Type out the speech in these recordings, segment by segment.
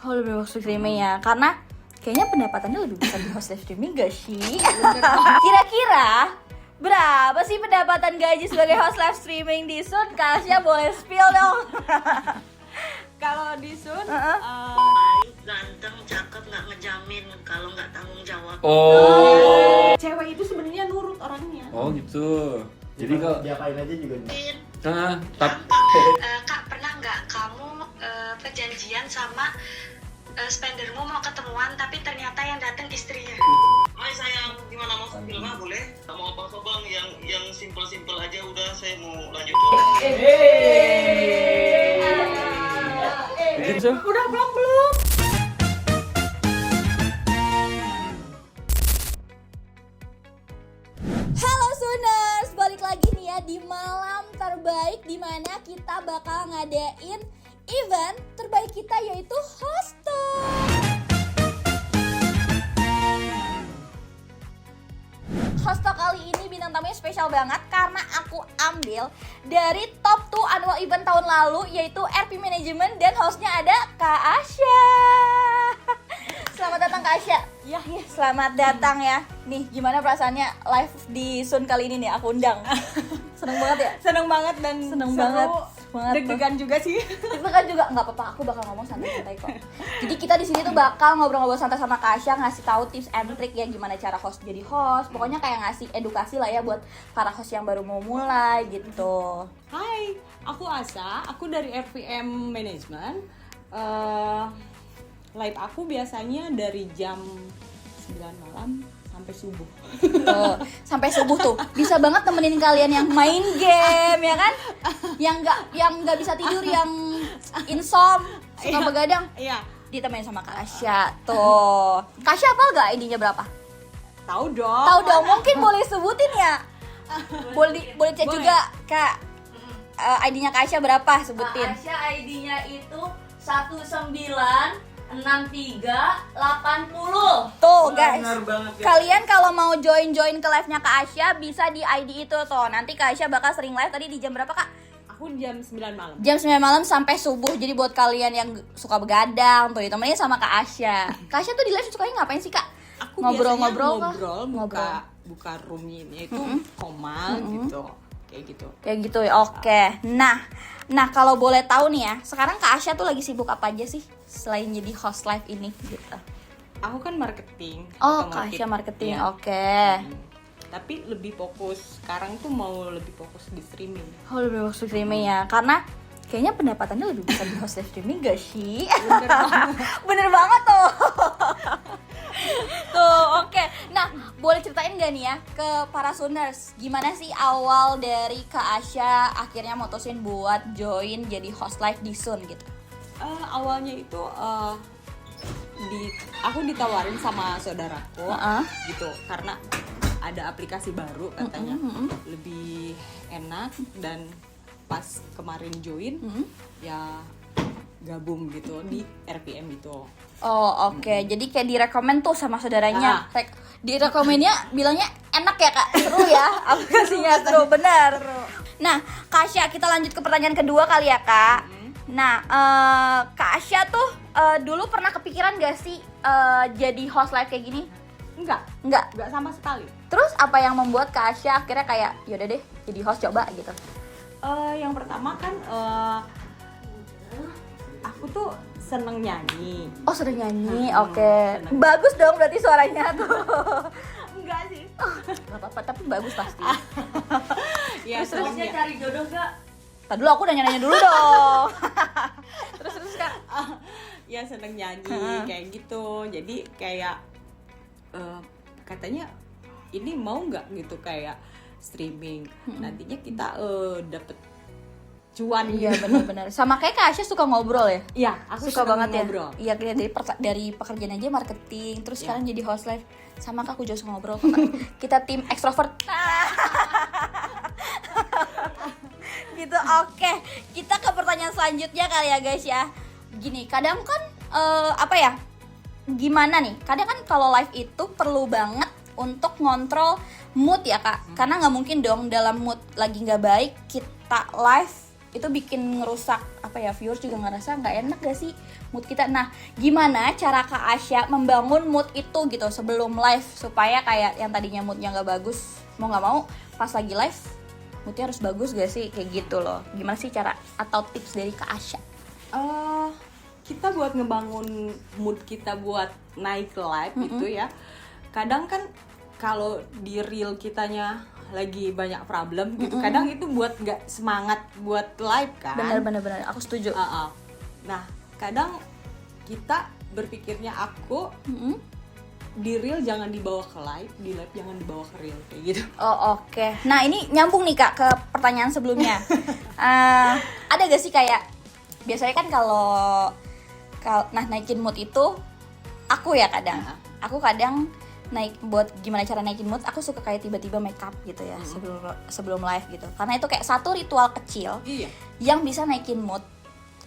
Oh, lebih host streaming ya, karena kayaknya pendapatannya lebih besar di host live streaming gak sih? Kira-kira berapa sih pendapatan gaji sebagai host live streaming di Sun? Kasya boleh spill dong. Kalau di Sun, Ganteng, cakep, nggak ngejamin kalau nggak tanggung jawab. Oh. cewek itu sebenarnya nurut orangnya. Oh gitu. Jadi kalau diapain aja juga nih. Kak, pernah nggak kamu perjanjian sama spendermu mau ketemuan tapi ternyata yang datang istrinya? Hai sayang, gimana mau filmnya boleh? Gak mau apa-apa bang, yang simple-simple aja udah, saya mau lanjut. gitu. Udah belum? Halo Suners, balik lagi nih ya di malam terbaik di mana kita bakal ngadain event terbaik kita yaitu Hostel. Hostel kali ini bintang tamunya spesial banget karena aku ambil dari top 2 annual event tahun lalu yaitu RP Management dan hostnya ada Kak Asya. Selamat datang Kak Asya. Ya, selamat datang ya. Nih, gimana perasaannya live di Sun kali ini nih aku undang? Seneng banget ya? Seneng banget dan Seneng seru. banget. Deg-degan juga sih. Itu kan juga nggak apa-apa, aku bakal ngomong santai-santai kok. Jadi kita di sini tuh bakal ngobrol-ngobrol santai sama Kasya, ngasih tahu tips and trick ya gimana cara host jadi host. Pokoknya kayak ngasih edukasi lah ya buat para host yang baru mau mulai gitu. Hai, aku Asa, aku dari RPM Management. Live aku biasanya dari jam 9 malam sampai subuh. Tuh, sampai subuh tuh bisa banget temenin kalian yang main game ya kan? Yang nggak bisa tidur, yang insomnia, suka begadang. Iya, Ditemenin sama Kasya tuh. Kasya hafal gak ID-nya berapa? tahu dong. Tahu dong, mungkin boleh sebutin ya. Boleh cek Boleh. juga Kak. ID-nya Kasya berapa? Sebutin. Asya ID-nya itu 196380. Tuh guys. Benar banget ya. Kalian kalau mau join ke live-nya Kak Asya bisa di ID itu tuh. Nanti Kak Asya bakal sering live tadi di jam berapa Kak? Aku jam 9 malam. Jam 9 malam sampai subuh. Jadi buat kalian yang suka begadang tuh ditemenin sama Kak Asya. Kak Asya tuh di live sukanya ngapain sih Kak? Aku Ngobrol-ngobrol kah? ngobrol, buka roomnya itu komal gitu. Kayak gitu. Kayak gitu ya. Oke. Nah kalau boleh tahu nih ya, sekarang Kak Asya tuh lagi sibuk apa aja sih selain jadi host live ini gitu? Aku kan marketing. Oh, automotive. Kak Asya marketing. Iya. Oke. Tapi lebih fokus sekarang tuh mau lebih fokus di streaming. Oh, lebih host streaming ya. Karena kayaknya pendapatannya lebih besar di host live streaming gak sih? Bener banget tuh. Tuh, oke. Nah, boleh ceritain gak nih ya ke para Suners, gimana sih awal dari Kak Asya akhirnya mutusin buat join jadi host live di Sun gitu? Awalnya itu aku ditawarin sama saudaraku gitu karena ada aplikasi baru katanya lebih enak, dan pas kemarin join ya gabung gitu di RPM itu. Oh, oke. Jadi kayak direkomend tuh sama saudaranya. Direkomennya bilangnya enak ya Kak, seru ya aplikasinya, seru bener. Nah, Kak Asya, kita lanjut ke pertanyaan kedua kali ya Kak. Nah, Kak Asya tuh dulu pernah kepikiran gak sih jadi host live kayak gini? Enggak sama sekali. Terus apa yang membuat Kak Asya akhirnya kayak yaudah deh jadi host coba gitu? Yang pertama kan aku tuh seneng nyanyi. Oh, sering nyanyi, oke. Bagus dong berarti suaranya tuh. Enggak sih. Gak apa-apa, tapi bagus pasti. Ya, Terusnya senengnya. cari jodoh gak? Tadi dulu aku nanya-nanya dulu dong. Terus Kak. Ya seneng nyanyi kayak gitu. Jadi kayak katanya ini mau nggak gitu kayak streaming. Nantinya kita dapet cuan Iya gitu. benar-benar. Sama kayak Kak Asya suka ngobrol ya. Iya, aku Suka seneng banget ngobrol. ya. Iya, kayak dari pekerjaan aja marketing, terus sekarang jadi host live. Sama Kak, aku juga suka ngobrol kok, Kak. Kita tim ekstrovert. Gitu. Oke, kita ke pertanyaan selanjutnya kali ya guys ya. Gini, kadang kan apa ya? Gimana nih? Kadang kan kalau live itu perlu banget untuk ngontrol mood ya Kak. Karena nggak mungkin dong dalam mood lagi nggak baik kita live itu bikin ngerusak apa ya, viewers juga ngerasa nggak enak gak sih mood kita. Nah, gimana cara Kak Asya membangun mood itu gitu sebelum live supaya kayak yang tadinya moodnya nggak bagus, mau nggak mau pas lagi live moodnya harus bagus gak sih, kayak gitu loh. Gimana sih cara atau tips dari Kak Asya? Kita buat ngebangun mood kita buat naik ke live gitu ya. Kadang kan kalau di real kitanya lagi banyak problem gitu, kadang itu buat nggak semangat buat live kan. Benar, aku setuju. Nah, kadang kita berpikirnya aku di real jangan dibawa ke live, di live jangan dibawa ke real kayak gitu. Oh, oke. Nah, ini nyambung nih Kak ke pertanyaan sebelumnya. Ada gak sih kayak biasanya kan kalau naikin mood itu aku ya kadang. Aku kadang buat gimana cara naikin mood, aku suka kayak tiba-tiba make up gitu ya sebelum live gitu. Karena itu kayak satu ritual kecil yang bisa naikin mood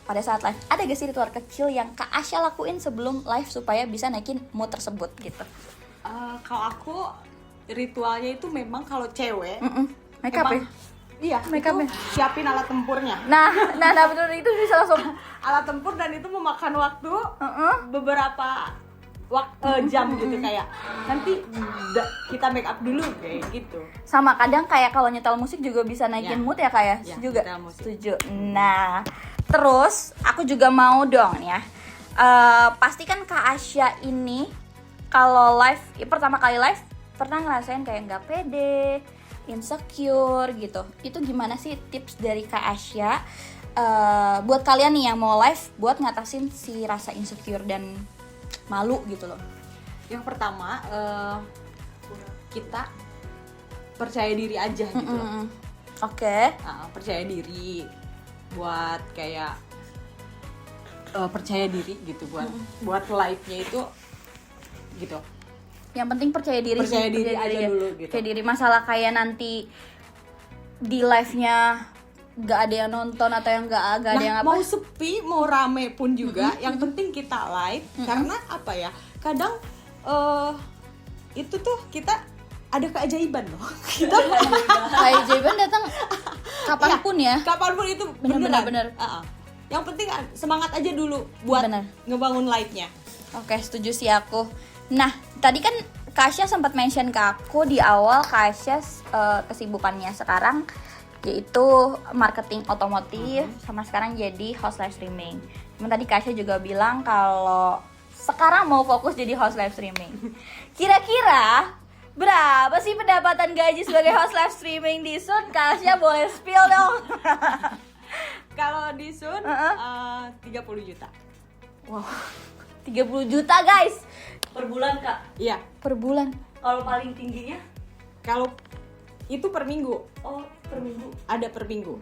pada saat live. Ada gak sih ritual kecil yang Kak Asya lakuin sebelum live supaya bisa naikin mood tersebut gitu? Kalau aku ritualnya itu memang kalau cewek Make up ya? Iya, Make up itu siapin alat tempurnya. Nah bener itu bisa langsung Alat tempur dan itu memakan waktu beberapa jam gitu, kayak nanti kita make up dulu kayak gitu. sama kadang kayak kalau nyetel musik juga bisa naikin mood ya kayak juga nyetel musik. setuju. Nah terus aku juga mau dong ya, pasti kan Kak Asya ini kalau live pertama kali live pernah ngerasain kayak nggak pede, insecure gitu. Itu gimana sih tips dari Kak Asya buat kalian nih yang mau live buat ngatasin si rasa insecure dan malu gitu loh? Yang pertama kita percaya diri aja gitu loh. Oke. Percaya diri buat kayak percaya diri gitu buat live-nya itu gitu. Yang penting percaya diri aja ya. dulu gitu. Percaya diri, masalah kayak nanti di live-nya nggak ada yang nonton atau yang nggak ada yang apa. Mau sepi mau rame pun juga yang penting kita live. Karena apa ya, kadang itu tuh kita ada keajaiban loh. Kita Keajaiban datang kapanpun ya. kapanpun itu Bener. Yang penting semangat aja dulu buat ngebangun live-nya. Oke, setuju sih aku. Nah, tadi kan Kak Asya sempat mention ke aku di awal Kak Asya kesibukannya sekarang yaitu marketing otomotif sama sekarang jadi host live streaming. Cuman tadi Kak Asya juga bilang kalau sekarang mau fokus jadi host live streaming. Kira-kira berapa sih pendapatan gaji sebagai host live streaming di Sun? Kak Asya boleh spill dong. Kalau di Sun 30 juta. Wow, 30 juta guys Per bulan Kak. Iya. per bulan. Kalau paling tingginya? Kalau itu per minggu. Oh, per minggu. Ada per minggu.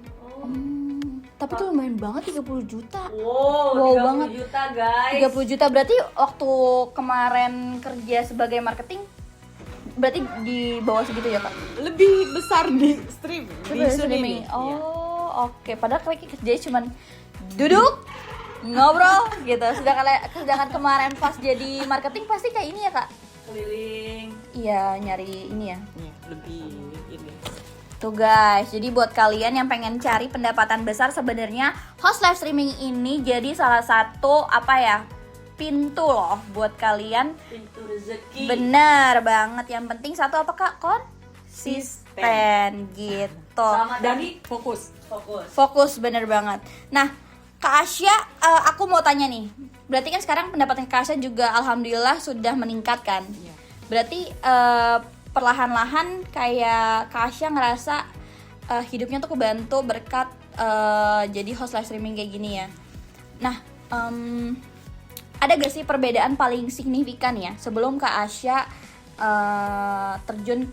Tapi tuh lumayan banget 30 juta. Wow, Wow 30 banget. juta guys. 30 juta berarti waktu kemarin kerja sebagai marketing berarti di bawah segitu ya Kak? Lebih besar di stream di Sun Streaming. ini. Oh, Iya. oke. Padahal kerjanya cuman duduk ngobrol gitu. Sedangkan kemarin pas jadi marketing pasti kayak ini ya Kak? Keliling. Iya, nyari ini ya. Iya, lebih ini. Tuh guys, jadi buat kalian yang pengen cari pendapatan besar, sebenarnya host live streaming ini jadi salah satu apa ya, pintu loh buat kalian. Pintu rezeki. Bener banget. Yang penting satu apa Kak? Konsisten gitu. Sama Dan tadi fokus. Fokus, bener banget. Nah, Kak Asya, aku mau tanya nih. Berarti kan sekarang pendapatan Kak Asya juga alhamdulillah sudah meningkat kan? Iya. Berarti perlahan-lahan kayak Kak Asya ngerasa hidupnya tuh kebantu berkat jadi host live streaming kayak gini ya. Nah, ada gak sih perbedaan paling signifikan ya sebelum Kak Asya terjun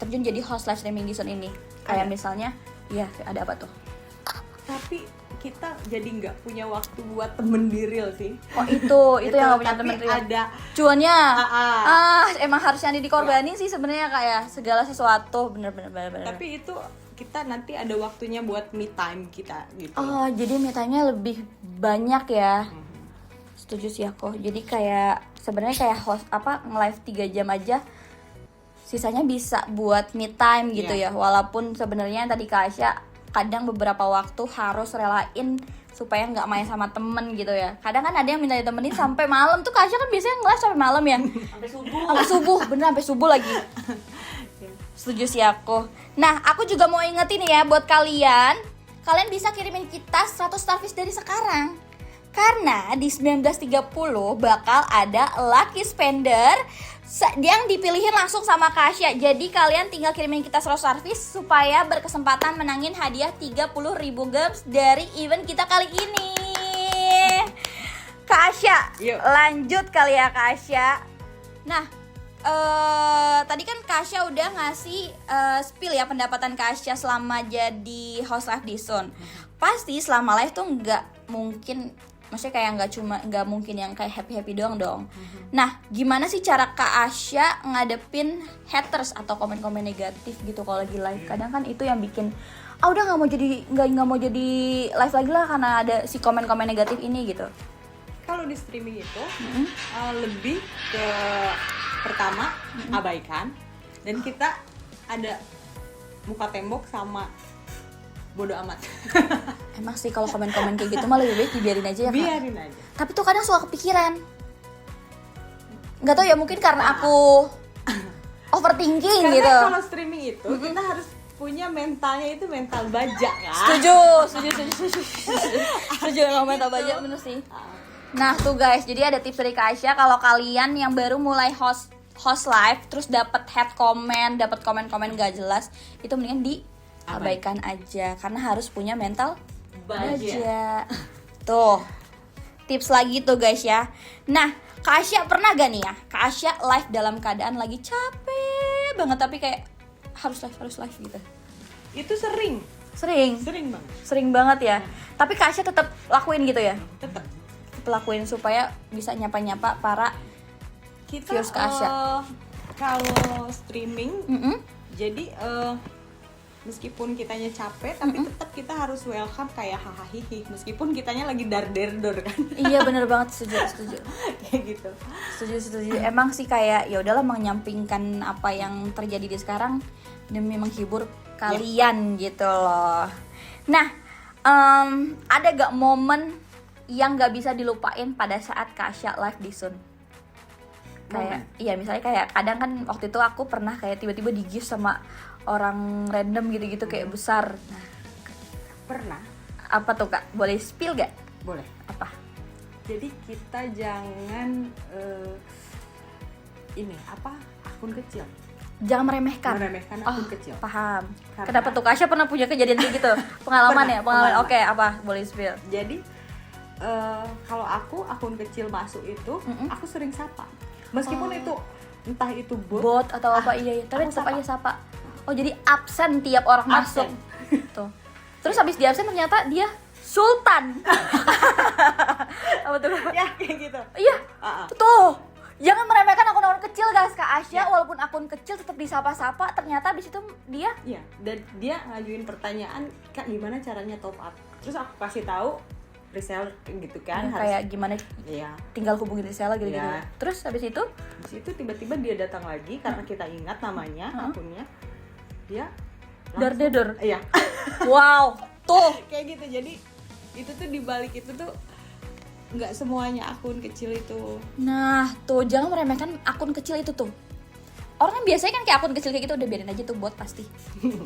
jadi host live streaming di Sun ini? Kayak misalnya, ya ada apa tuh? Tapi kita jadi nggak punya waktu buat temen di real sih. Oh itu yang gak punya Tapi temen real. ada Cuannya, Ah. emang harusnya dikorbanin sih sebenarnya kayak segala sesuatu, bener. tapi itu kita nanti ada waktunya buat me time kita gitu. Oh, jadi me time-nya lebih banyak ya. Setuju sih aku. Jadi kayak sebenarnya kayak host nge-live 3 jam aja sisanya bisa buat me time gitu ya. Iya. Walaupun sebenarnya tadi Kak Asya kadang beberapa waktu harus relain supaya nggak main sama temen gitu ya. Kadang kan ada yang minta ditemenin sampai malam tuh. Kasya kan biasanya ngelas sampai malam ya. Sampai subuh. Sampai subuh, bener sampai subuh lagi. Setuju sih aku. Nah, aku juga mau ingetin ya buat kalian bisa kirimin kita 100 starfish dari sekarang. Karena di 19.30 bakal ada lucky spender yang dipilihin langsung sama Kasya. Jadi kalian tinggal kirimin kita 100 starfish supaya berkesempatan menangin hadiah 30.000 gems dari event kita kali ini. Kasya, Yuk. lanjut kali ya Kasya. Nah, tadi kan Kasya udah ngasih spill ya pendapatan Kasya selama jadi host live di Sun. Pasti selama live tuh nggak mungkin, maksudnya kayak nggak mungkin yang kayak happy doang dong. Nah, gimana sih cara Kak Asya ngadepin haters atau komen-komen negatif gitu kalau lagi live? Kadang kan itu yang bikin udah nggak mau jadi live lagi lah karena ada si komen-komen negatif ini gitu. Kalau di streaming itu lebih ke pertama abaikan, dan kita ada muka tembok sama bodo amat. Emang sih kalau komen-komen kayak gitu mah lebih baik dibiarin aja ya Kak. Biarin aja. Tapi tuh kadang suka kepikiran. Nggak tahu ya, mungkin karena aku overthinking Karena gitu. kalau streaming itu kita harus punya mentalnya itu mental baja kan. Setuju sama mental baja, bener sih. Nah tuh guys, jadi ada tips dari Kak Asya kalau kalian yang baru mulai host live terus dapat hate comment, dapat komen-komen gak jelas, itu mendingan diabaikan aja karena harus punya mental baja. Tuh. Tips lagi tuh guys ya. Nah, Kak Asya pernah gak nih ya? Kak Asya live dalam keadaan lagi capek banget tapi kayak harus live gitu. Itu sering banget. Sering banget ya. Tapi Kak Asya tetap lakuin gitu ya? Tetap Pelakuin supaya bisa nyapa-nyapa para kita viewers Kak Asya. Kalau streaming jadi meskipun kitanya capek tapi tetap kita harus welcome kayak hahaha meskipun kitanya lagi dar-der-dor kan. Iya bener banget, setuju. Kayak gitu. Setuju. Emang sih kayak ya udahlah menyampingkan apa yang terjadi di sekarang demi menghibur kalian gitu loh. Nah, ada gak momen yang gak bisa dilupain pada saat Kak Asya live di Sun? Kayak, iya misalnya kayak kadang kan waktu itu aku pernah kayak tiba-tiba di-gift sama orang random gitu-gitu kayak besar. Nah, Pernah. apa tuh Kak? Boleh spill gak? Boleh. Apa? Jadi kita jangan akun kecil. Jangan meremehkan. Akun kecil. Paham. Karena- Kenapa tuh Kak Asya pernah punya kejadian kayak gitu? Pengalaman ya? Pengalaman. Oke, apa? Boleh spill. Jadi kalau aku akun kecil masuk itu aku sering sapa. Meskipun itu entah itu Bot atau apa, iya. Tapi aku tetap sapa. aja sapa. Oh, jadi absen tiap orang masuk. Absen. Tuh. Terus habis di absen ternyata dia sultan. Apa tuh? Ya kayak gitu. Iya. Ah, ah. Tuh. Jangan meremehkan akun-akun kecil guys. Kak Asya walaupun akun kecil tetap disapa-sapa, ternyata di situ dia Iya, dan dia ngajuin pertanyaan, Kak gimana caranya top up? Terus aku kasih tahu reseller gitu kan, kayak gimana iya. tinggal hubungin reseller gitu-gitu. Iya. Terus habis itu Terus itu tiba-tiba dia datang lagi karena kita ingat namanya, akunnya. Dia dar-der. iya. Wow. Tuh. Kayak gitu. Jadi itu tuh dibalik itu tuh nggak semuanya akun kecil itu. Nah, tuh jangan meremehkan akun kecil itu tuh. Orang kan biasanya kan kayak akun kecil kayak gitu udah biarin aja tuh bot pasti.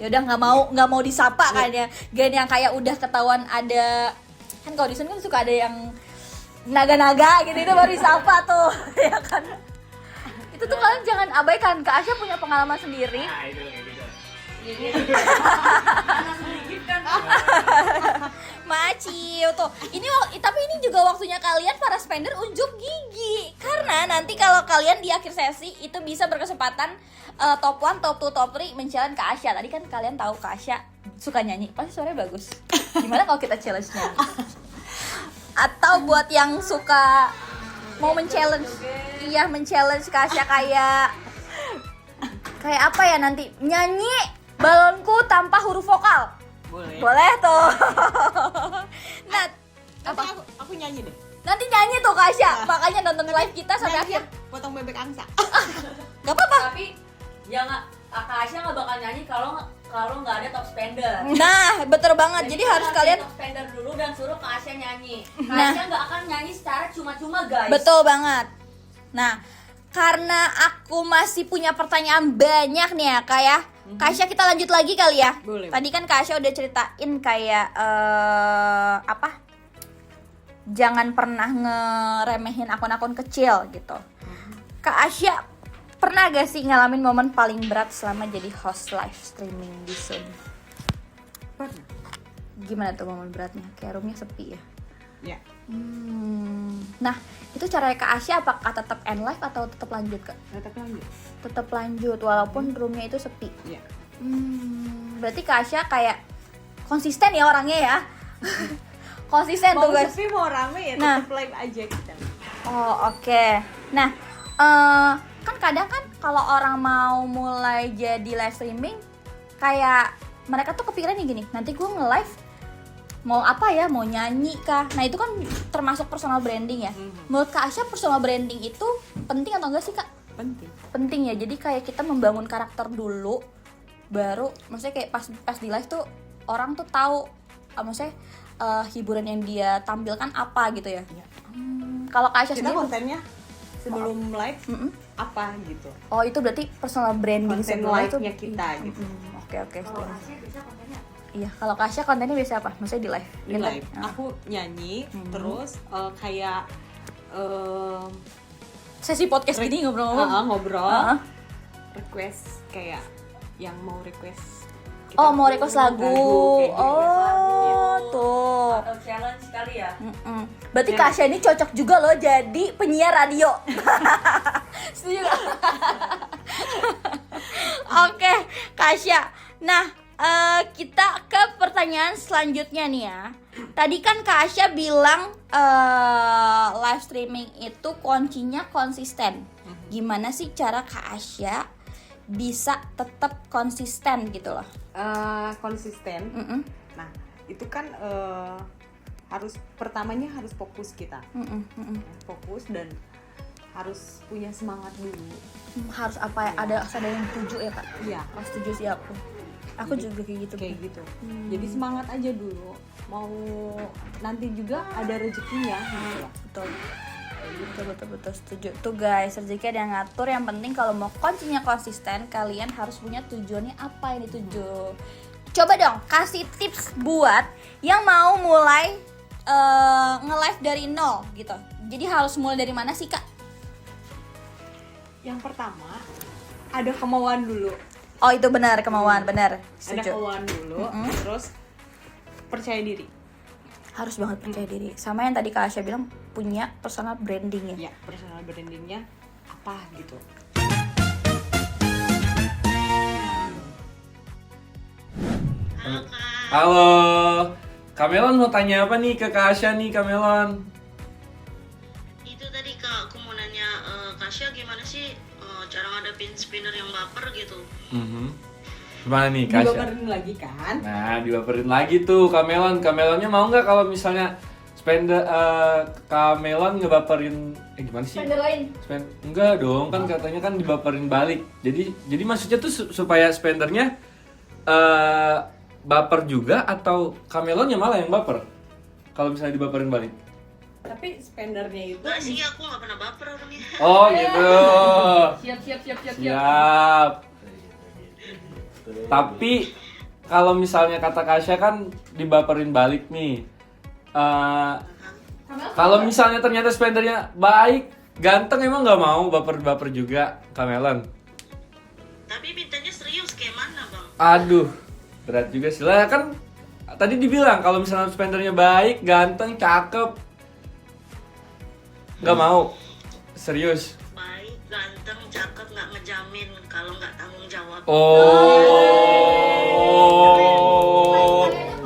Ya udah nggak mau disapa kayaknya. Gak yang kayak udah ketahuan ada, kan kalau di sana kan suka ada yang naga-naga gitu itu baru disapa tuh, ya kan. Itu tuh kalian jangan abaikan. Kak Asya punya pengalaman sendiri. Nah, itu kayak gitu. Maciu tuh. Tapi ini juga waktunya kalian para spender unjuk gigi. Karena nanti kalau kalian di akhir sesi itu bisa berkesempatan top 1, top 2, top 3 men-challenge Kak Asya. Tadi kan kalian tahu Kak Asya suka nyanyi, pasti suaranya bagus. Gimana kalau kita challenge nyanyi? Atau buat yang suka mau men-challenge, iya men-challenge Kak Asya kayak apa ya nanti nyanyi balonku tanpa huruf vokal. Boleh tuh. Nah, Apa aku nyanyi deh. nanti nyanyi tuh Kak Asya. Makanya nonton live kita sampai Nyanyi akhir. potong bebek angsa. Gak apa-apa. Tapi jangan Kak Asya nggak bakal nyanyi kalau kalau nggak ada top spender. Nah, betul banget. Jadi harus kalian top spender dulu dan suruh Kak Asya nyanyi. Kak Nah. Asya nggak akan nyanyi secara cuma-cuma guys. betul banget. Nah, karena aku masih punya pertanyaan banyak nih ya, Kak ya. Kak Asya, kita lanjut lagi kali ya. Boleh. Tadi kan Kak Asya udah ceritain kayak apa? Jangan pernah ngeremehin akun-akun kecil gitu. Kak Asya, pernah gak sih ngalamin momen paling berat selama jadi host live streaming di Zoom? Pernah. Gimana tuh momen beratnya? Kayak roomnya sepi ya? Ya. Nah, itu caranya Kak Asya apakah tetap end live atau tetap lanjut, Kak? Tetap lanjut. Tetap lanjut walaupun roomnya itu sepi. Ya. Berarti Kak Asya kayak konsisten ya orangnya ya. Konsisten tuh Mau guys. sepi mau rame ya Nah. tetap live aja kita. Oh, oke. Nah, kan kadang kan kalau orang mau mulai jadi live streaming kayak mereka tuh kepikiran nih gini, nanti gue nge-live mau apa ya, mau nyanyi kah? Nah, itu kan termasuk personal branding ya. Menurut Kak Asya personal branding itu penting atau enggak sih, Kak? Penting. Penting ya. Jadi kayak kita membangun karakter dulu baru maksudnya kayak pas di live tuh orang tuh tahu maksudnya hiburan yang dia tampilkan apa gitu ya. Iya. Kalau Kak Asya Kita sendiri kontennya sebelum live apa gitu. oh itu berarti personal branding Konten sebelum itu live-nya kita gitu. Oke. Kalau Asya bisa kontennya. Iya, kalau Kak Asya kontennya biasa apa? Maksudnya di live? Di Gitu? live. Aku nyanyi terus kayak Sesi podcast gini ngobrol-ngobrol. ngobrol. Request kayak yang mau request. kita Oh, mau request lagu. kayak gitu. Oh, tuh. Atau challenge kali ya. Berarti Kak Asya ini cocok juga loh jadi penyiar radio. Setuju nggak? Oke, Kak Asya. Nah, kita ke pertanyaan selanjutnya nih ya. Tadi kan Kak Asya bilang live streaming itu kuncinya konsisten. Gimana sih cara Kak Asya bisa tetap konsisten gitu loh? Konsisten. Nah, itu kan pertamanya harus fokus kita. Fokus dan harus punya semangat dulu. Harus apa ya? Ada yang tuju ya, Kak? Iya. Oh, setuju sih aku. Aku juga kayak gitu. Kayak gitu. Jadi semangat aja dulu. Mau nanti juga ada rezekinya gitu loh. Betul, setuju. Tuh guys, rezeki ada yang ngatur. Yang penting kalau mau kuncinya konsisten, kalian harus punya tujuannya apa yang dituju. Coba dong kasih tips buat yang mau mulai nge-live dari nol gitu. Jadi harus mulai dari mana sih, Kak? Yang pertama, ada kemauan dulu. Oh, itu benar, kemauan, benar. Ada Setuju. kemauan dulu, terus percaya diri. Harus banget percaya diri. Sama yang tadi Kak Asya bilang, punya personal branding ya. Ya, personal brandingnya apa gitu. Halo Kak. Halo, Kamelon mau tanya apa nih ke Kak Asya nih, Kamelon? Itu tadi Kak, aku mau nanya Kak Asya gimana sih cara ngadepin spinner yang baper gitu? Gimana nih Kak Asya? Dibaperin lagi kan? Nah, dibaperin lagi tuh Kamelon. Kamelonnya mau nggak kalau misalnya Kamelon ngebaperin gimana sih? Spender lain. Enggak dong, kan katanya kan dibaperin balik. Jadi maksudnya tuh supaya spendernya baper juga atau Kamelonnya malah yang baper? Kalau misalnya dibaperin balik. Tapi spendernya itu Enggak sih, aku nggak pernah baper orangnya. Oh, gitu. Siap. Siap. Tapi kalau misalnya kata Kasya kan dibaperin balik nih. Kalau misalnya ternyata spendernya baik, ganteng, emang nggak mau baper juga Kamelon? Tapi mintanya serius kayak mana Bang? Aduh, berat juga sih lah kan. Tadi dibilang kalau misalnya spendernya baik, ganteng, cakep, nggak mau. Serius. Baik, ganteng, cakep, nggak ngejamin kalau nggak tanggung jawab. Oh.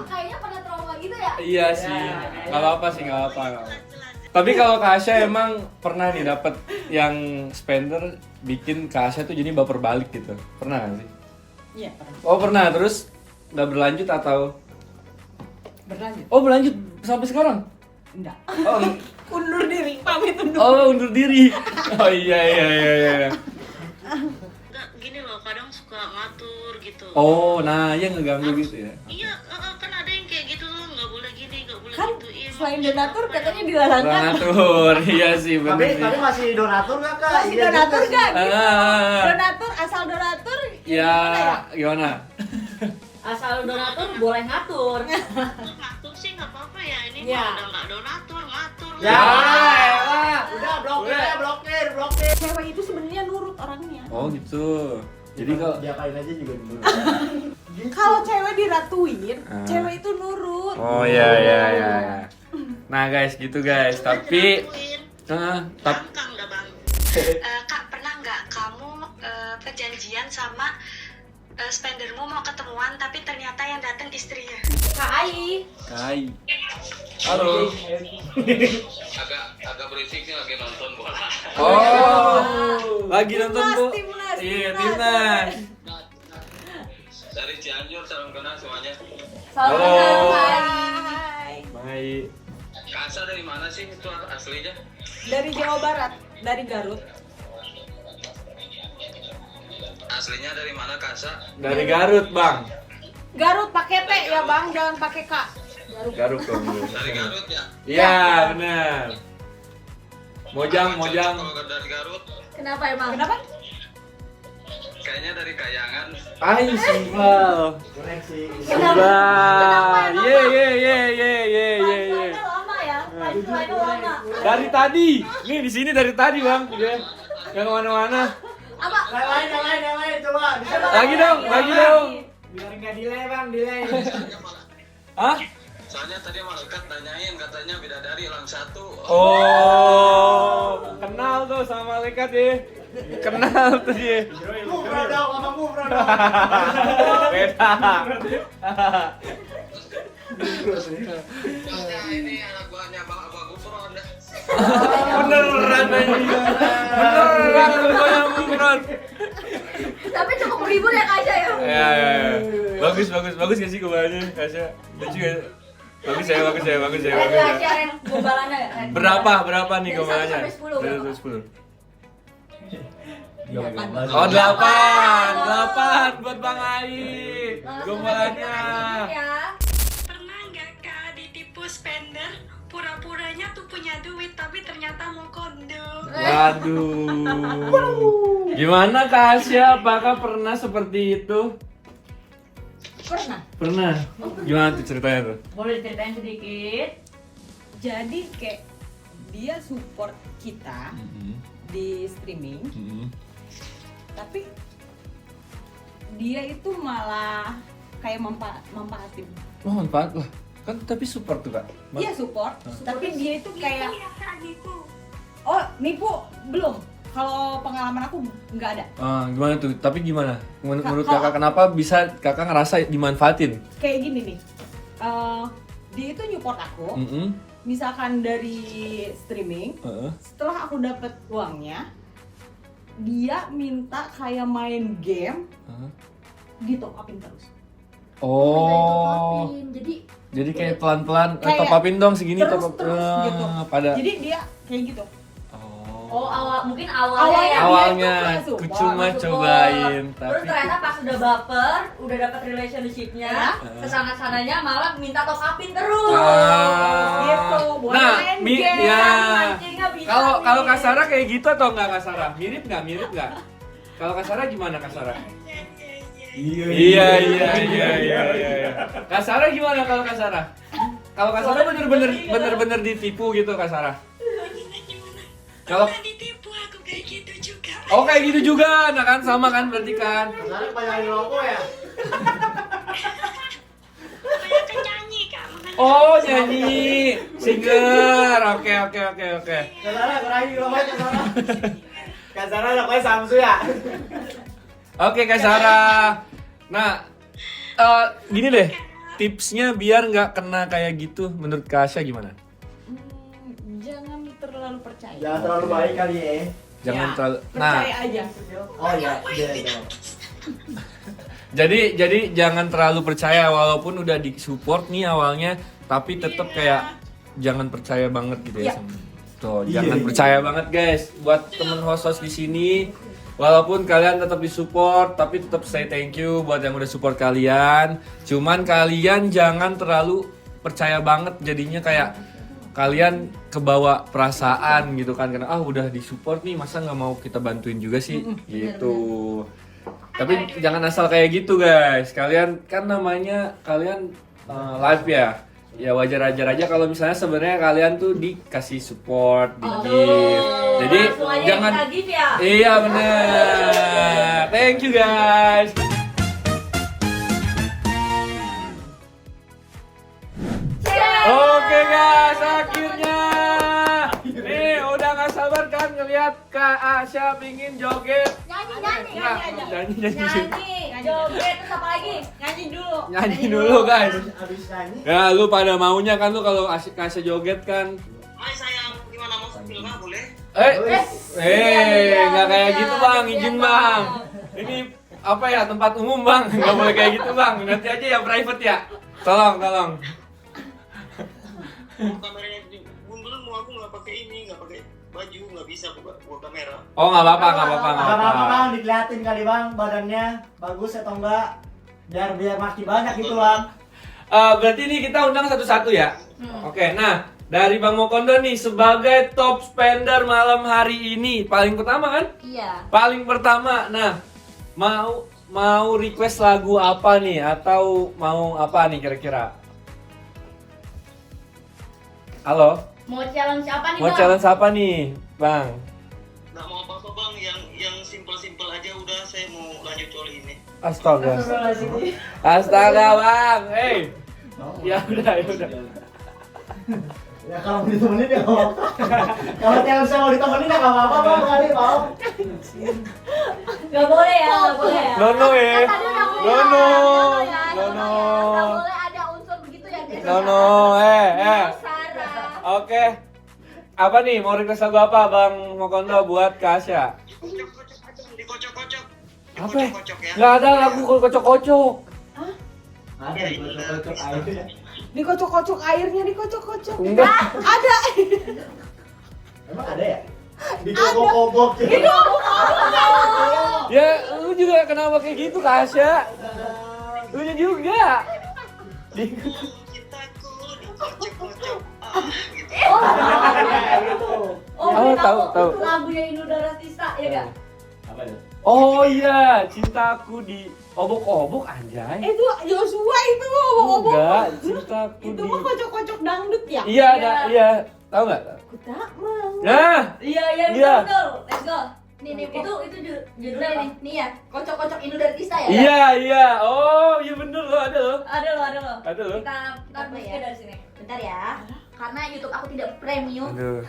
Kayaknya pada trauma gitu ya. Iya sih, nggak apa-apa sih, nggak apa-apa. Tapi kalau Kak Asya emang pernah nih dapet yang spender bikin Kak Asya tuh jadi baper balik gitu, pernah nggak sih? iya pernah. Oh pernah, terus nggak berlanjut atau? Berlanjut. Oh berlanjut sampai sekarang? Enggak. Oh, Undur diri, pamit undur. oh undur diri. Oh iya. Nggak, gini loh, kadang suka ngatur gitu. Oh, nah yang ngeganggu gitu ya. Iya, kan ada yang kayak gitu loh, nggak boleh gini, nggak boleh Kan gitu. Iya, selain maksudnya donatur apa ya? katanya dilarangkan. Donatur, iya sih bener Tapi sih. masih donatur nggak kak? Masih Iya donatur juga sih. gak? Gitu. Ah. Donatur asal donatur Ya, gimana ya? gimana? Asal donatur boleh ngatur. Ngatur sih nggak apa-apa ya, ini Iya. mah udah nggak donatur, ngatur. Ya, elah. udah blokir Udah. ya, blokir. Cewek itu sebenarnya nurut orangnya. Oh gitu. Jadi kalau diapain aja juga dulu. Kalau cewek diratuin, Ah. cewek itu nurut. Oh iya iya iya. Nah guys, gitu guys. Tapi tapi Gampang dah bang. Kak, pernah nggak kamu perjanjian sama spendermu mau ketemuan tapi ternyata yang datang istrinya? Kak Ai. Kai. Halo. agak berisik nih lagi nonton bola. Oh. Lagi nonton Bu. Timnas, Iya, timnas. timnas. Dari Cianjur, salam kenal semuanya. Salam Halo. kenal Kak Ai. Hai. Baik. Kasa dari mana sih itu aslinya? Dari Jawa Barat, dari Garut. Aslinya dari mana Kasa? Dari Garut, Bang. Garut pakai T ya bang, jangan pakai K. Garut dong. Dari Garut ya? Iya, benar. Mojang, Mojang. Kalau dari Garut, Kenapa emang? Kenapa? kayaknya dari Kayangan. Ai, simpel. Koneksi. Simpel. Ye ye ye ye ye ye ye. Punchline-nya lama ya. Punchline-nya lama. Dari tadi. Nih di sini dari tadi, Bang. Udah. Yang kemana-mana. Apa? Yang lain, coba. Bisa. Lagi dong, lagi dong. Biar nggak delay bang, delay. Hah? Soalnya tadi malaikat nanyain katanya bidadari hilang satu. Oh, kenal tuh sama malaikat ya. Kenal tuh dia. Mufra dong, ngomong mufra dong. Beda. Nah, ini anak buahnya Bang Abang Gufron. Beneran anjing. Beneran lu yang bukan. Tapi cukup menghibur ya Kak Aja ya. Ya. Bagus gak sih gombalanya, Kasya? Lucu ya? Bagus ya. Ren Kasya, Ren gombalannya ya. Ren. Berapa nih Dari gombalanya? 1 sampai 10 Dari berapa? 1 sampai 10. Delapan. Oh 8 buat Bang Ai. Langsung Gombalannya. aja ya. Pernah nggak kak ditipu spender? Pura-puranya tuh punya duit tapi ternyata mau kondom. Waduh. Gimana Kak Asya? Apakah pernah seperti itu? Pernah. Gimana tuh ceritanya tuh? Boleh ceritain sedikit? Jadi kayak dia support kita di streaming, tapi dia itu malah kayak manfaatin. Oh, manfaat lah. Kan tapi support tuh Kak. Iya support, tapi dia itu kayak Iya kak nipu. oh nipu belum. Kalau pengalaman aku nggak ada. Gimana tuh? Tapi gimana? Menurut Kalau- Kakak kenapa bisa Kakak ngerasa dimanfaatin? Kayak gini nih, dia itu nyupport aku. Misalkan dari streaming, setelah aku dapet uangnya, dia minta kayak main game, ditop upin terus. Oh. Jadi Jadi kayak pelan-pelan Kayak top upin dong segini terus top up. gitu. Pada Jadi dia kayak gitu. oh mungkin awalnya ya. awalnya dia aku itu pernah cuma Support. cobain Terus tapi ternyata pas udah baper, udah dapat relationship-nya, kesana-sananya malah minta top upin terus. Gitu, buat Nah, main mi game. ya. mancingnya bisa Kalau nih. Kak Sarah kayak gitu atau enggak Kak Sarah? Mirip nggak? Kalau Kak Sarah gimana Kak Sarah? Iya. Kak Sarah gimana kalau Kak Sarah? Kalau Kak Sarah bener-bener ditipu gitu Kak Sarah? Kalau Pernah ditipu aku kayak gitu juga. oh kayak gitu juga, nah kan sama kan berarti kan? Sekarang banyak rokok ya. Kayak kan nyanyi kak, makanya Oh nyanyi, singer, oke. Kasara kurangin rokok Kasara. Kasara rokoknya Samsu ya. Oke Kak Sarah. Nah, gini deh, tipsnya biar nggak kena kayak gitu, menurut Kak Asya gimana? Jangan terlalu percaya. Jangan terlalu baik kali ya. Jangan Ya, terlalu. percaya aja. Oh iya. Jadi jangan terlalu percaya walaupun udah disupport nih awalnya, tapi tetap kayak jangan percaya banget gitu ya. Iya. Tuh, jangan percaya banget guys. Buat temen host di sini, walaupun kalian tetap disupport, tapi tetap say thank you buat yang udah support kalian. Cuman kalian jangan terlalu percaya banget, jadinya kayak kalian kebawa perasaan gitu kan, karena udah disupport nih, masa nggak mau kita bantuin juga sih gitu. Tapi jangan asal kayak gitu guys. Kalian kan namanya kalian live ya. Ya wajar-wajar aja kalau misalnya sebenarnya kalian tuh dikasih support, di gift. Jadi langsung aja jangan kita give ya. Iya bener. Thank you guys. Oke guys, akhirnya nih udah gak sabar kan ngeliat Kak Asya pingin joget. Nyanyi. Nyanyi. Joget, terus apa lagi? Nyanyi dulu. Nyanyi dulu guys. Abis nyanyi. Ya lu pada maunya kan lu kalau Kak Asya joget kan. Hai sayang, gimana mau sambil mah boleh? Nggak kayak gitu bang, izin bang. Ini apa ya, tempat umum bang, nggak boleh kayak gitu bang. Nanti aja ya private ya. Tolong. Kameranya dimundurin, mau aku nggak pakai ini, nggak pakai baju, nggak bisa buka kamera. Oh nggak apa-apa. Gak apa-apa bang, diliatin kali bang badannya bagus atau enggak, biar makin banyak gitu bang. Berarti ini kita undang satu-satu ya. Oke, nah dari Bang Mokondo nih sebagai top spender malam hari ini paling pertama kan? Iya. Paling pertama, nah mau request lagu apa nih atau mau apa nih kira-kira? Halo, Mau challenge apa nih, mau Bang? challenge apa nih, Bang? Nggak mau apa-apa bang, yang simple-simple aja udah, saya mau lanjut coli ini. Astaga, Bang. Ya udah. Ya kalau mau ditemenin ya nggak apa-apa. Kalau challenge saya mau ditemenin ya nggak apa-apa bang, kali mau. Gak boleh ya, gak boleh ya. Nono ya. Nono. Nggak boleh ada unsur begitu ya guys. Nono, Sarah. Oke. Apa nih, mau request lagu apa Bang Mokondo buat Kak Asya? Dikocok-kocok. Apa ya? Dikocok-kocok ya. Nggak ada lagu kocok-kocok. Ada cocok aja. Dikocok-kocok airnya, dikocok-kocok. Enggak. Ada. Emang ada ya? Dikobok-kobok. Ya, lu juga kenapa kayak gitu Kak Asya? Lu juga. Cintaku dikocok-kocok. Gitu. Oh, Oh, ini tahu. Lagunya Inul Daratista, ya gak? Apa itu? Oh iya, cintaku di obok-obok anjay. Itu Joshua itu obok-obok. Enggak, cintaku Itu di. mah kocok-kocok dangdut ya? Iya, iya. Tahu enggak? Aku tak mau. Nah, Iya, Iya. betul. Let's go. Nih, Itu judulnya apa? nih ya, kocok-kocok Inul Daratista ya. iya. Oh, iya bener loh, ada loh. Ada lo. Ada loh. Kita Bentar musik ya. dari sini. Bentar ya. Karena YouTube aku tidak premium, Aduh.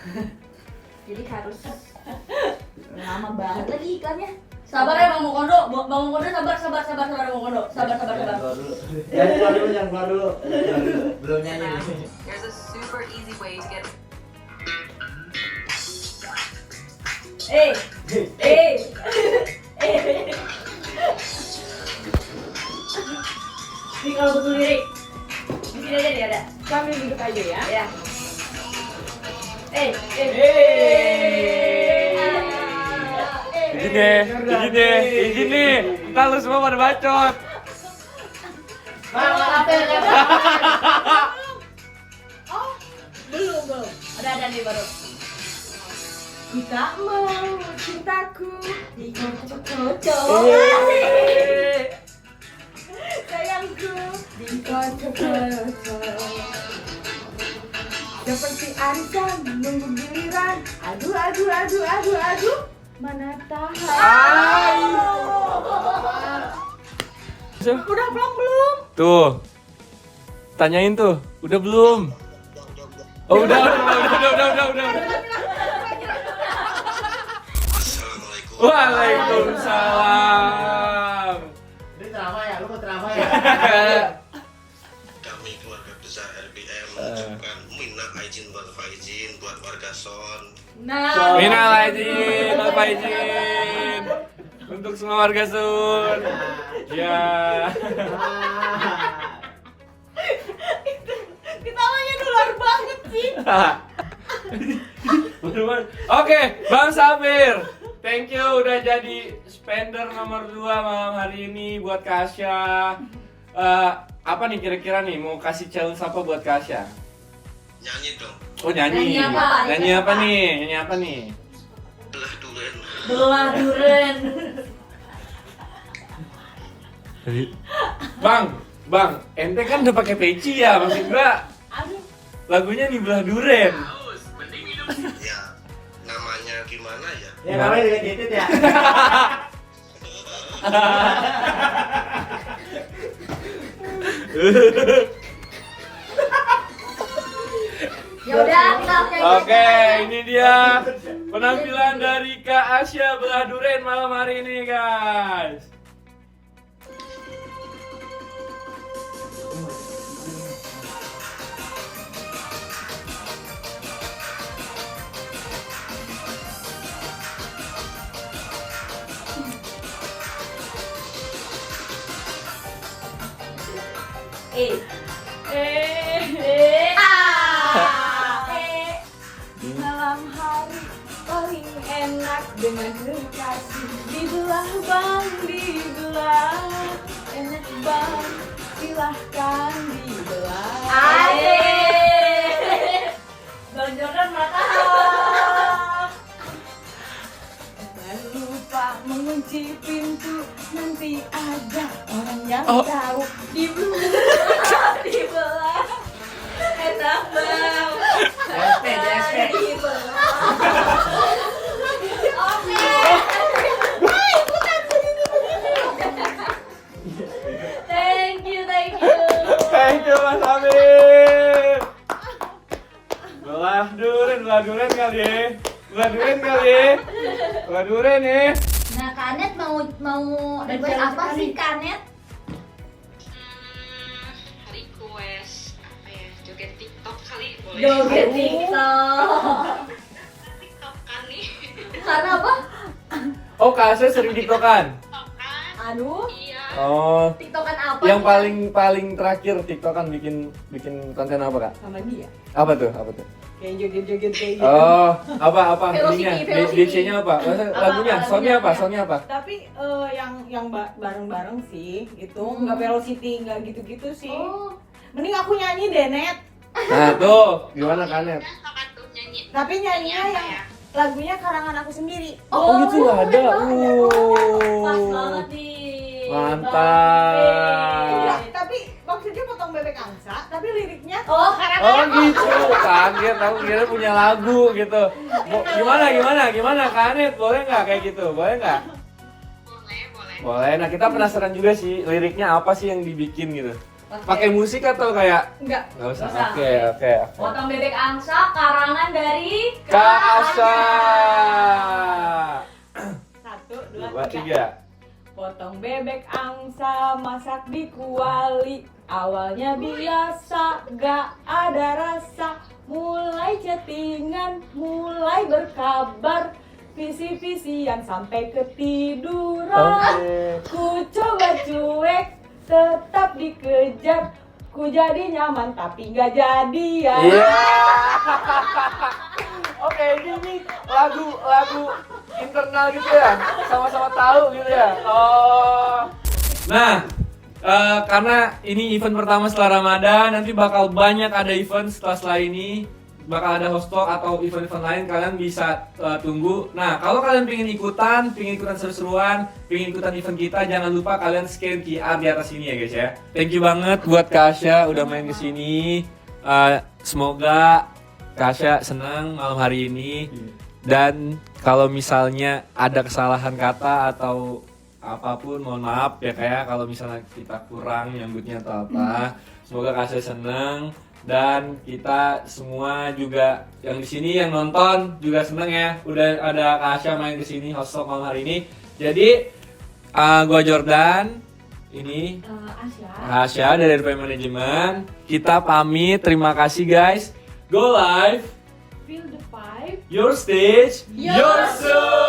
jadi harus lama banget lagi iklannya. Sabar ya Bang Mokondo. Bang Mokondo sabar Bang Mokondo. Sabar. Jangan keluar dulu. Belum nyanyi nih. There's a super easy way to get Ini kalau butuh lirik. Di sini aja nih ada. Sambil duduk aja ya. Ya. Izin nih. Ntar lu semua pada bacot. Bang, apa ya? Belum. Ada nih baru. Kita mau cintaku dikocok-kocok. Sayangku dikocok-kocok. Seperti arisan menunggu giliran. Aduh. Mana tahan. Udah belum? Tuh. Tanyain tuh, udah belum? Oh, udah. Assalamualaikum. Waalaikumsalam. Ini ceramah ya, lu mau ceramah ya? Kami keluarga besar RBM mengucapkan minal aidin wal faizin buat warga Son. Nah. Minal aidin wal faizin untuk semua warga Sun. Ya. Ketawanya nular banget sih. Oke, Bang Safir. thank you udah jadi spender nomor 2 malam hari ini buat Kasya. Apa nih kira-kira nih mau kasih challenge apa buat Kasya? Nyanyi dong. Oh nyanyi. Nyanyi apa? Nyanyi apa nih? Nyanyi apa nih? Belah duren. Belah duren. Bang, ente kan udah pakai peci ya, maksud gua lagunya nih belah duren. Ya, namanya gimana ya? Ya namanya juga titit ya. Ya udah, kita nyanyi. Oke, ini dia penampilan dari Kak Asya belah duren malam hari ini, guys. Di malam hari paling enak dengan kekasih. Dibelah bang, dibelah. Enak bang, silahkan dibelah. Bang Jordan Matahari. Jangan lupa mengunci pintu. Nanti ada orang yang tahu. Dibelah, dibelah. Enak bang. Thank you. Thank you Mas Amir. Belah duren kali ya. Belah duren ya. Nah, Kanet mau request apa sih Kanet? Request apa ya? Joget TikTok kali boleh. Joget TikTok. TikTok kan nih. Karena apa? Oh, Kak Asya sering tiktokan. TikTok kan? Aduh, Iya. Oh, TikTokan apa? yang nih? paling terakhir tiktokan bikin konten apa, Kak? Sama dia. Apa tuh? Kayak joget-joget kayak gitu. Oh, apa Velocity, ininya? Velocity. DC-nya apa? Lagunya, soundnya apa? Tapi yang bareng-bareng sih gitu, nggak velocity, nggak gitu-gitu sih. Oh. Mending aku nyanyi deh, Net. Nah, tuh, gimana Kanet? Apa tuh nyanyi? Tapi nyanyinya Nyanyi apa yang ya? lagunya karangan aku sendiri. Oh, gitu ada. Pas banget nih. Mantap. Enggak, tapi maksudnya potong bebek angsa, tapi liriknya Oh, Oh gitu, kaget aku kira punya lagu gitu. Gimana Kanet? Boleh nggak kayak gitu? Boleh nggak? Boleh. Boleh. Nah kita penasaran juga sih liriknya apa sih yang dibikin gitu. Pakai musik atau kayak? enggak. Nggak usah. Nggak usah. Oke. Potong bebek angsa karangan dari Kak Asya. 1, 2, 2, 3. 3. Potong bebek angsa masak di kuali. Awalnya biasa, gak ada rasa. Mulai chattingan, mulai berkabar. Visi-visian sampai ketiduran. Ku coba cuek, tetap dikejar. Ku jadi nyaman tapi gak jadian. Iya. Oke, ini lagu internal gitu ya, sama-sama tahu gitu ya. Oh. Nah, karena ini event pertama setelah Ramadan, nanti bakal banyak ada event setelah ini, bakal ada host talk atau event-event lain, kalian bisa tunggu. Nah, kalau kalian pengen ikutan seru-seruan, pengen ikutan event kita, jangan lupa kalian scan QR di atas ini ya guys ya. Thank you banget buat Kak Asya udah main kesini. Semoga Kak Asya senang malam hari ini. Dan kalau misalnya ada kesalahan kata atau apapun, mohon maaf ya kayak kalau misalnya kita kurang nyambutnya atau apa. Semoga Kak Asya senang dan kita semua juga yang di sini yang nonton juga senang ya. Udah ada Kak Asya main kesini host talk malam hari ini. Jadi gua Jordan, ini Asya dari RP Manajemen. Kita pamit, terima kasih guys. Go live. Feel the vibe. Your stage, your show.